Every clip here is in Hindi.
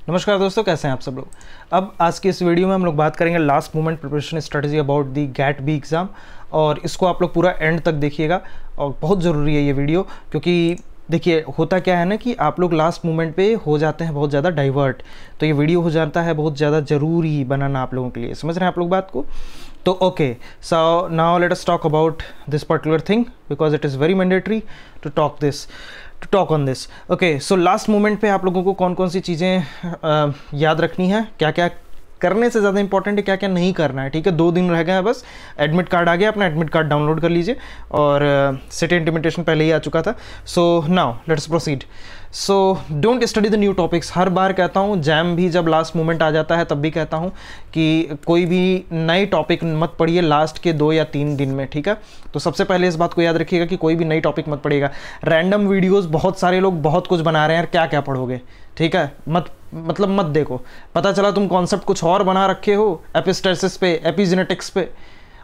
नमस्कार दोस्तों, कैसे हैं आप सब लोग। अब आज की इस वीडियो में हम लोग बात करेंगे last moment preparation strategy about the GAT B exam, और इसको आप लोग पूरा एंड तक देखिएगा। और बहुत ज़रूरी है ये वीडियो, क्योंकि देखिए होता क्या है ना कि आप लोग लास्ट मोमेंट पे हो जाते हैं बहुत ज़्यादा डाइवर्ट, तो ये वीडियो हो जाता है बहुत ज़्यादा ज़रूरी बनाना आप लोगों के लिए। समझ रहे हैं आप लोग बात को। तो okay, so now let us talk about this particular thing because it is very mandatory to talk on this. Okay, so last moment पे आप लोगों को कौन कौन सी चीज़ें याद रखनी है, क्या क्या करने से ज़्यादा इंपॉर्टेंट है क्या क्या नहीं करना है। ठीक है, 2 दिन रह गए हैं बस। एडमिट कार्ड आ गया, अपना एडमिट कार्ड डाउनलोड कर लीजिए, और सिटी इंटीमेटेशन पहले ही आ चुका था। So now let's proceed. So don't study the new topics. हर बार कहता हूँ, जैम भी जब लास्ट मोमेंट आ जाता है तब भी कहता हूँ कि कोई भी नई टॉपिक मत पढ़िए लास्ट के 2 या 3 दिन में। ठीक है, तो सबसे पहले इस बात को याद रखिएगा कि कोई भी नई टॉपिक मत पढ़िएगा। रैंडम वीडियोस बहुत सारे लोग बहुत कुछ बना रहे हैं यार, क्या क्या पढ़ोगे। ठीक है, मत देखो। पता चला तुम कॉन्सेप्ट कुछ और बना रखे हो एपिस्टेसिस पे, एपिजेनेटिक्स पे,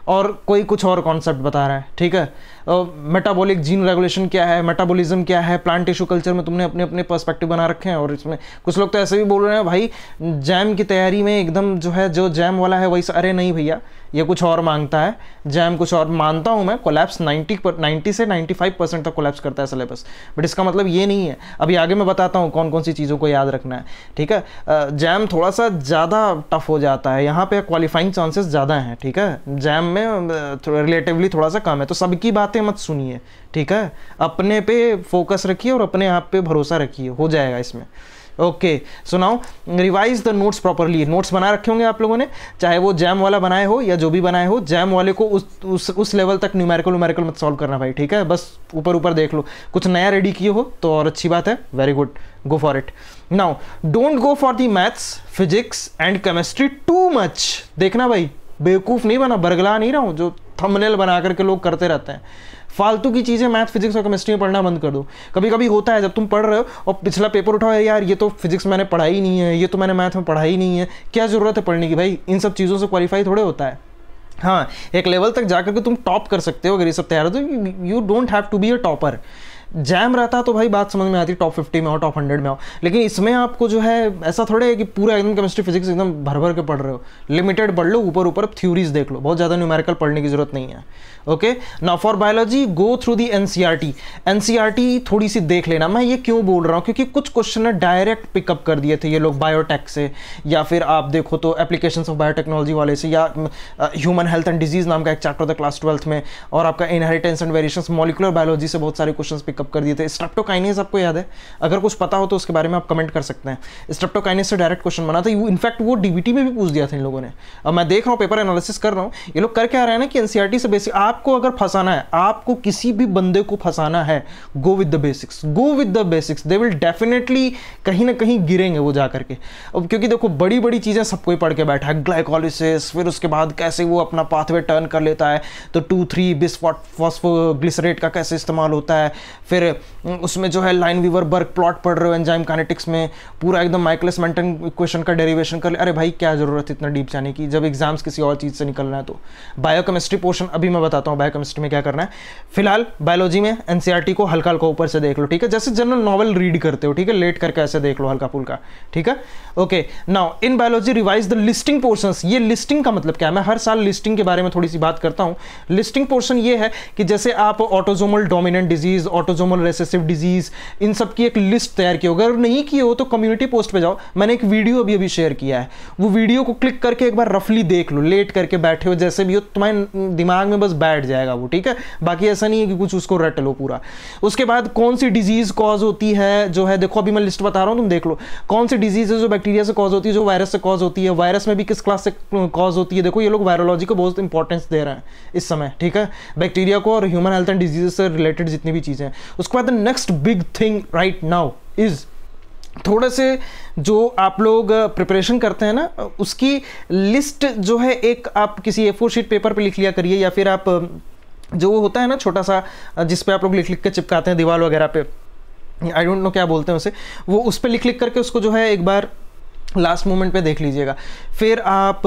और कोई कुछ और कॉन्सेप्ट बता रहा है। ठीक है, मेटाबॉलिक जीन रेगुलेशन क्या है, मेटाबॉलिज्म क्या है, प्लांट टिश्यू कल्चर में तुमने अपने अपने पर्सपेक्टिव बना रखे हैं। और इसमें कुछ लोग तो ऐसे भी बोल रहे हैं भाई जैम की तैयारी में एकदम जो है जो जैम वाला है वही। अरे नहीं भैया, ये कुछ और मांगता है, जैम कुछ और। मानता हूँ मैं, कोलैप्स 90 से 95% तक कोलैप्स करता है सिलेबस, बट इसका मतलब ये नहीं है। अभी आगे मैं बताता हूँ कौन कौन सी चीज़ों को याद रखना है। ठीक है, जैम थोड़ा सा ज़्यादा टफ हो जाता है, यहाँ पे क्वालिफाइंग चांसेस ज़्यादा हैं। ठीक है, जैम में रिलेटिवली थोड़ा सा कम है, तो सबकी बातें मत सुनिए। ठीक है, अपने पे फोकस रखिए और अपने आप पे भरोसा रखिए, हो जाएगा इसमें। Okay, so now revise the notes properly. Notes बना रखे होंगे आप लोगों ने, चाहे वो जैम वाला बनाए हो या जो भी बनाए हो। जैम वाले को उस लेवल तक न्यूमेरिकल मत सॉल्व करना भाई। ठीक है, बस ऊपर देख लो। कुछ नया रेडी किए हो तो और अच्छी बात है, very good, go for it. Now don't go for the maths, physics and chemistry too much. देखना भाई, बेवकूफ़ नहीं बना, बरगला नहीं रहा हूँ जो थंबनेल बना करके लोग करते रहते हैं। फालतू की चीज़ें मैथ, फिजिक्स और केमिस्ट्री में पढ़ना बंद कर दो। कभी कभी होता है जब तुम पढ़ रहे हो और पिछला पेपर उठाओ, यार ये तो फिजिक्स मैंने पढ़ा ही नहीं है, ये तो मैंने मैथ में पढ़ा ही नहीं है, क्या ज़रूरत है पढ़ने की भाई। इन सब चीज़ों से क्वालिफाई थोड़े होता है। हाँ, एक लेवल तक जाकर के तुम टॉप कर सकते हो अगर ये सब तैयार हो तो। You don't have to be a topper. JAM रहता तो भाई बात समझ में आती, टॉप 50 में हो, टॉप 100 में हो। लेकिन इसमें आपको जो है ऐसा थोड़े है कि पूरा एकदम केमिस्ट्री फिजिक्स एकदम भर के पढ़ रहे हो। लिमिटेड पढ़ लो, ऊपर थ्योरीज देख लो, बहुत ज़्यादा न्यूमेरिकल पढ़ने की जरूरत नहीं है। Okay, now for biology go through the NCERT. NCERT थोड़ी सी देख लेना। मैं ये क्यों बोल रहा हूँ, क्योंकि कुछ क्वेश्चन ने डायरेक्ट पिकअप कर दिए थे ये लोग बायोटेक से, या फिर आप देखो तो एप्लीकेशंस ऑफ बायोटेक्नोलॉजी वाले से, या ह्यूमन हेल्थ एंड डिजीज नाम का एक चैप्टर था क्लास 12th में, और आपका inheritance and variations molecular biology से बहुत सारे क्वेश्चन पिकअप कर दिए थे। स्ट्रेप्टोकाइनेज आपको याद है? अगर कुछ पता हो तो उसके बारे में आप कमेंट कर सकते हैं। स्ट्रेप्टोकाइनेज से डायरेक्ट क्वेश्चन बना था, इनफैक्ट वो डीबीटी में भी पूछ दिया था इन लोगों ने। अब मैं देख रहा हूँ, पेपर एनालिसिस कर रहा हूँ, ये लोग कर क्या रहे हैं ना कि एनसीईआरटी से बेसिक आपको अगर फंसाना है, आपको किसी भी बंदे को फंसाना है, go with the basics, go with the basics. They will definitely कहीं ना कहीं गिरेंगे वो जा करके। अब क्योंकि देखो बड़ी बड़ी चीज़ें सबको ही पढ़ के बैठा है, ग्लाइकोलिसिस, फिर उसके बाद कैसे वो अपना पाथवे टर्न कर लेता है, तो 2,3 बिस्फॉस्फोग्लिसरेट का कैसे इस्तेमाल होता है, फिर उसमें जो है लाइन वीवर बर्ग प्लॉट पढ़ रहे हो एंजाइम काइनेटिक्स में, पूरा एकदम माइकलिस मेंटन इक्वेशन का डेरिवेशन कर ले। अरे भाई क्या जरूरत है इतना डीप जाने की जब एग्जाम्स किसी और चीज़ से निकलना है। तो बायोकेमिस्ट्री पोर्शन अभी मैं बताता हूँ बायोकेमिस्ट्री में क्या करना है। फिलहाल बायोलॉजी में एनसीईआरटी को हल्का हल्का ऊपर से देख लो। ठीक है, जैसे जनरल नॉवल रीड करते हो, ठीक है, लेट करके ऐसे देख लो हल्का फुल्का। ठीक है, okay. Now in biology revise the listing portions. ये लिस्टिंग का मतलब क्या है, मैं हर साल लिस्टिंग के बारे में थोड़ी सी बात करता हूँ। लिस्टिंग पोर्शन ये है कि जैसे आप autosomal dominant disease, autosomal recessive disease, इन सब की एक लिस्ट तैयार की हो। अगर नहीं की हो तो कम्युनिटी पोस्ट पे जाओ, मैंने एक वीडियो अभी शेयर किया है, वो वीडियो को क्लिक करके एक बार रफली देख लो, लेट करके बैठे हो जैसे भी हो, तुम्हारे दिमाग में बस बैठ जाएगा वो। ठीक है, बाकी ऐसा नहीं है कि कुछ उसको रट लो पूरा। उसके बाद कौन सी डिजीज कॉज होती है, जो है देखो अभी मैं लिस्ट बता रहा हूं, तुम देख लो कौन सी डिजीज है जो बैक्टीरिया से कॉज होती है, जो वायरस से कॉज होती है, वायरस में भी किस क्लास से कॉज होती है। देखो ये लोग वायरोलॉजी को बहुत इंपॉर्टेंस दे रहे हैं इस समय। ठीक है, बैक्टीरिया को और ह्यूमन हेल्थ एंड डिजीज से रिलेटेड जितनी भी चीजें हैं। उसके बाद next big thing right now is थोड़े से जो आप लोग प्रिपरेशन करते हैं ना, उसकी लिस्ट जो है एक आप किसी A4 शीट पेपर पे लिख लिया करिए, या फिर आप जो वो होता है ना छोटा सा जिस पे आप लोग लिख के चिपकाते हैं दीवार वगैरह पे, आई डोंट नो क्या बोलते हैं उसे, वो उस पे लिख करके उसको जो है एक बार लास्ट मोमेंट पे देख लीजिएगा। फिर आप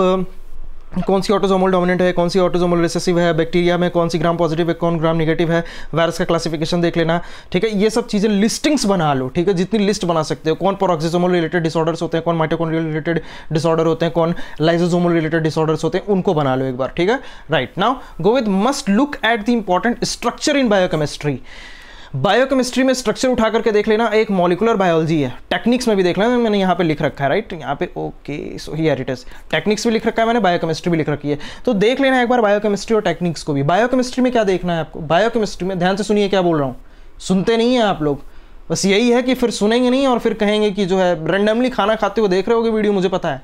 कौन सी ऑटोसोमल डोमिनेंट है, कौन सी ऑटोसोमल रिसेसिव है, बैक्टीरिया में कौन सी ग्राम पॉजिटिव है, कौन ग्राम नेगेटिव है, वायरस का क्लासिफिकेशन देख लेना, ठीक है। ये सब चीज़ें लिस्टिंग्स बना लो, ठीक है, जितनी लिस्ट बना सकते हो, कौन पैरोक्सिसोमल रिलेटेड डिसऑर्डर्स होते हैं, कौन माइटोकॉन्ड्रियल रिलेटेड डिसऑर्डर होते हैं, कौन लाइसोसोमल रिलेटेड डिसऑर्डर्स होते हैं, उनको बना लो एक बार, ठीक है। Right, now go with must look at the important structure in biochemistry. Biochemistry में स्ट्रक्चर उठा करके देख लेना, एक मॉलिकुलर बायोलॉजी है, टेक्निक्स में भी देख लेना, मैंने यहाँ पे लिख रखा है, राइट, यहाँ पे okay, so here it is, techniques भी लिख रखा है मैंने, बायोकेमिस्ट्री भी लिख रखी है, तो देख लेना एक बार बायोकेमिस्ट्री और टेक्निक्स को भी। बायोकेमिस्ट्री में क्या देखना है आपको, बायोकेमिस्ट्री में ध्यान से सुनिए क्या बोल रहा हूँ, सुनते नहीं है आप लोग, बस यही है कि फिर सुनेंगे नहीं और फिर कहेंगे कि जो है रैंडमली खाना खाते हुए देख रहे होगे वीडियो, मुझे पता है,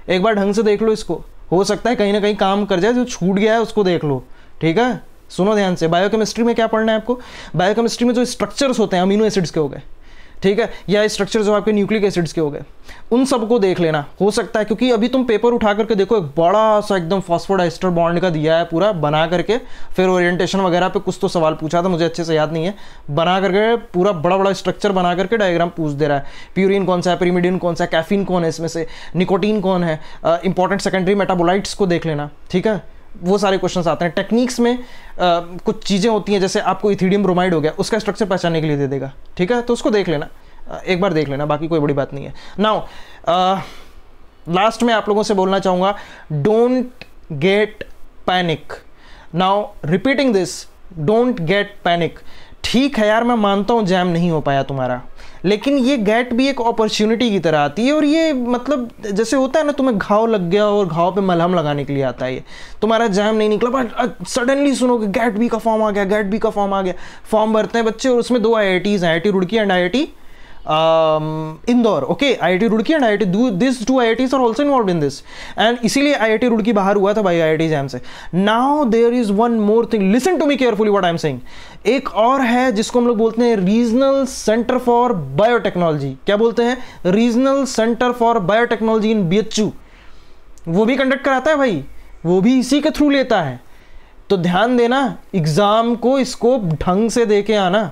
एक बार ढंग से देख लो इसको, हो सकता है कहीं ना कहीं काम कर जाए, जो छूट गया है उसको देख लो, ठीक है। सुनो ध्यान से, बायोकेमिस्ट्री में क्या पढ़ना है आपको, बायोकेमिस्ट्री में जो स्ट्रक्चर्स होते हैं अमीनो एसिड्स के हो गए, ठीक है, या स्ट्रक्चर जो आपके न्यूक्लिक एसिड्स के हो गए, उन सबको देख लेना। हो सकता है क्योंकि अभी तुम पेपर उठा करके देखो, एक बड़ा सा एकदम फॉस्फोडाइस्टर बॉन्ड का दिया है पूरा बना करके, फिर ओरिएंटेशन वगैरह पे कुछ तो सवाल पूछा था, मुझे अच्छे से याद नहीं है, बना करके पूरा बड़ा बड़ा स्ट्रक्चर बना करके डायग्राम पूछ दे रहा है, प्यूरिन कौन सा है, पिरिमिडिन कौन सा है, कैफीन कौन है इसमें से, निकोटीन कौन है, इंपॉर्टेंट सेकेंडरी मेटाबोलाइट्स को देख लेना, ठीक है, वो सारे क्वेश्चंस आते हैं। टेक्निक्स में कुछ चीज़ें होती हैं, जैसे आपको इथिडियम ब्रोमाइड हो गया, उसका स्ट्रक्चर पहचानने के लिए दे देगा, ठीक है, तो उसको देख लेना, एक बार देख लेना, बाकी कोई बड़ी बात नहीं है। नाउ लास्ट में आप लोगों से बोलना चाहूँगा, don't get panic. Now repeating this, don't get panic. ठीक है यार, मैं मानता हूँ जैम नहीं हो पाया तुम्हारा, लेकिन ये गैट भी एक अपॉर्चुनिटी की तरह आती है, और ये मतलब जैसे होता है ना, तुम्हें घाव लग गया और घाव पे मलहम लगाने के लिए आता है, ये तुम्हारा जैम नहीं निकला, बट सडनली सुनोगे गैट बी का फॉर्म आ गया, गैट बी का फॉर्म आ गया, फॉर्म भरते हैं बच्चे, और उसमें 2 IITs हैं, IIT Roorkee and IIT Indore, okay, IIT Roorkee and IIT, this 2 IITs are also involve in this, and इसीलिए IIT रुड़की बाहर हुआ था भाई IIT जैम से। Now there is one more thing, listen to me carefully what I am saying. एक और है जिसको हम लोग बोलते हैं रीजनल सेंटर फॉर बायोटेक्नोलॉजी। क्या बोलते हैं? Regional centre for biotechnology in BHU। वो भी कंडक्ट कराता है भाई, वो भी इसी के थ्रू लेता है, तो ध्यान देना, एग्जाम को इसको ढंग से दे के आना,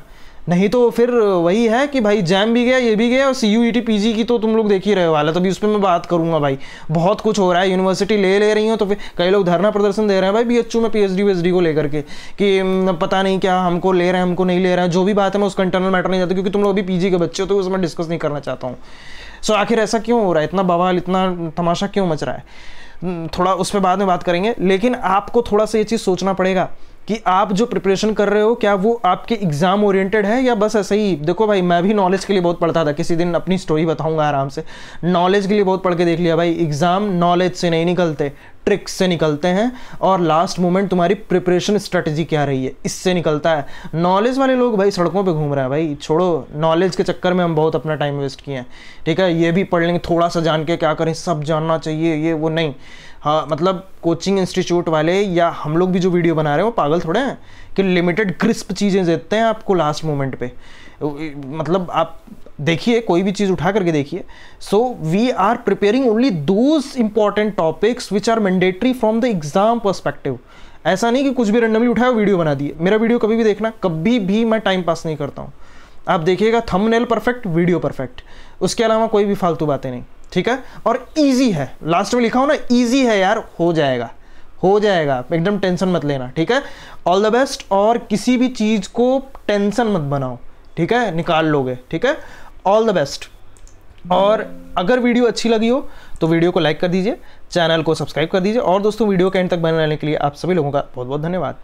नहीं तो फिर वही है कि भाई जैम भी गया, ये भी गया, और CUET PG की तो तुम लोग देख ही रहे हो हालत, अभी उस पर मैं बात करूंगा भाई, बहुत कुछ हो रहा है, यूनिवर्सिटी ले रही हो, तो फिर कई लोग धरना प्रदर्शन दे रहे हैं भाई BHU में PhD को लेकर के, कि पता नहीं क्या हमको ले रहे हैं, हमको नहीं ले रहे हैं, जो भी बात है मैं उसका इंटरनल मैटर नहीं जाता, क्योंकि तुम लोग अभी PG के बच्चे हो, तो उसमें डिस्कस नहीं करना चाहता हूँ। सो आखिर ऐसा क्यों हो रहा है, इतना बवाल, इतना तमाशा क्यों मच रहा है, थोड़ा उस पर बाद में बात करेंगे, लेकिन आपको थोड़ा सा ये चीज़ सोचना पड़ेगा कि आप जो प्रिपरेशन कर रहे हो, क्या वो आपके एग्जाम ओरिएंटेड है या बस ऐसे ही। देखो भाई, मैं भी नॉलेज के लिए बहुत पढ़ता था, किसी दिन अपनी स्टोरी बताऊंगा आराम से, नॉलेज के लिए बहुत पढ़ के देख लिया भाई, एग्जाम नॉलेज से नहीं निकलते, ट्रिक्स से निकलते हैं, और लास्ट मोमेंट तुम्हारी प्रिपरेशन स्ट्रेटजी क्या रही है, इससे निकलता है। नॉलेज वाले लोग भाई सड़कों पे घूम रहे हैं भाई, छोड़ो, नॉलेज के चक्कर में हम बहुत अपना टाइम वेस्ट किए हैं, ठीक है, ये भी पढ़ लेंगे, थोड़ा सा जान के क्या करें, सब जानना चाहिए, ये वो नहीं। हाँ, मतलब कोचिंग इंस्टीट्यूट वाले या हम लोग भी जो वीडियो बना रहे हैं वो पागल थोड़े हैं कि लिमिटेड क्रिस्प चीज़ें देते हैं आपको लास्ट मोमेंट पे, मतलब आप देखिए, कोई भी चीज़ उठा करके देखिए। So we are preparing only those important topics which are mandatory from the exam perspective. ऐसा नहीं कि कुछ भी रैंडमली उठाया वीडियो बना दिए। मेरा वीडियो कभी भी देखना, कभी भी मैं टाइम पास नहीं करता हूँ। आप देखिएगा, थंबनेल परफेक्ट, वीडियो परफेक्ट, उसके अलावा कोई भी फालतू बातें नहीं, ठीक है। और इजी है, लास्ट में लिखा हो ना, इजी है यार, हो जाएगा, हो जाएगा, एकदम टेंशन मत लेना, ठीक है। ऑल द बेस्ट, और किसी भी चीज़ को टेंशन मत बनाओ, ठीक है, निकाल लोगे, ठीक है। All the best. और अगर वीडियो अच्छी लगी हो तो वीडियो को लाइक कर दीजिए, चैनल को सब्सक्राइब कर दीजिए, और दोस्तों वीडियो के एंड तक बने रहने के लिए आप सभी लोगों का बहुत बहुत धन्यवाद।